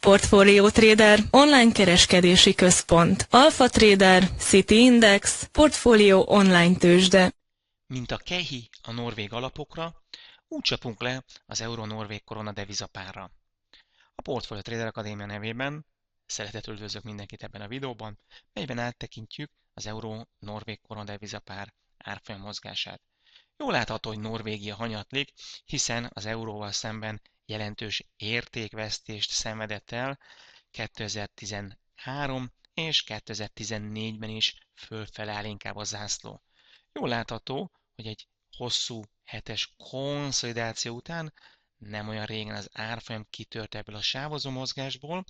Portfolio Trader online kereskedési központ. Alpha Trader, City Index, Portfolio online tőzsde. Mint a KEHI a norvég alapokra, úgy csapunk le az euró-norvég korona devizapárra. A Portfolio Trader Akadémia nevében szeretettel üdvözlök mindenkit ebben a videóban, melyben áttekintjük az euró-norvég korona devizapár árfolyam mozgását. Jól látható, hogy Norvégia hanyatlik, hiszen az euróval szemben jelentős értékvesztést szenvedett el 2013 és 2014-ben is fölfele áll inkább a zászló. Jól látható, hogy egy hosszú hetes konszolidáció után nem olyan régen az árfolyam kitört ebből a sávozó mozgásból,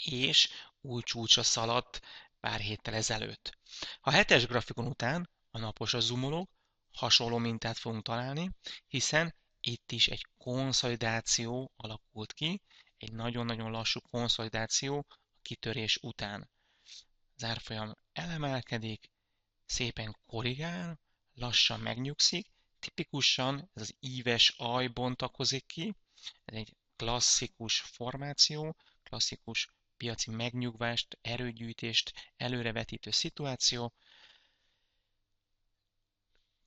és új csúcsra szaladt pár héttel ezelőtt. A hetes grafikon után a naposra zoomolok, hasonló mintát fogunk találni, hiszen itt is egy konszolidáció alakult ki, egy nagyon-nagyon lassú konszolidáció a kitörés után. Az árfolyam elemelkedik, szépen korrigál, lassan megnyugszik, tipikusan ez az íves alj bontakozik ki, ez egy klasszikus formáció, klasszikus piaci megnyugvást, erőgyűjtést előrevetítő szituáció.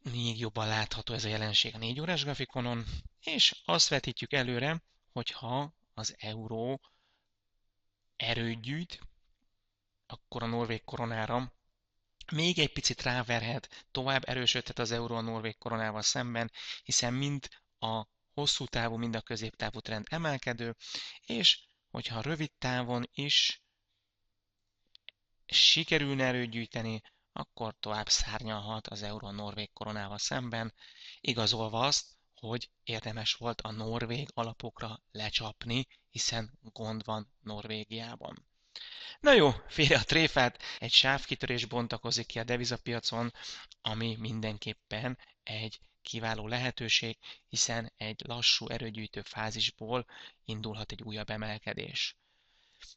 Még jobban látható ez a jelenség a 4 órás grafikonon, és azt vetítjük előre, hogyha az euró erőt gyűjt, akkor a norvég koronára még egy picit ráverhet, tovább erősödhet az euró a norvég koronával szemben, hiszen mind a hosszú távú, mind a középtávú trend emelkedő, és hogyha rövid távon is sikerülne erőt gyűjteni, akkor tovább szárnyalhat az euró a norvég koronával szemben, igazolva azt, hogy érdemes volt a norvég alapokra lecsapni, hiszen gond van Norvégiában. Na jó, félre a tréfát, egy sávkitörés bontakozik ki a devizapiacon, ami mindenképpen egy kiváló lehetőség, hiszen egy lassú erőgyűjtő fázisból indulhat egy újabb emelkedés.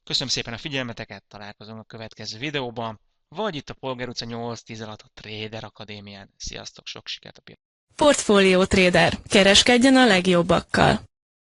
Köszönöm szépen a figyelmeteket, találkozunk a következő videóban, vagy itt a Polgár utca 8-10 alatt a Trader Akadémián. Sziasztok, sok sikert a piacon! Portfolio Trader. Kereskedjen a legjobbakkal.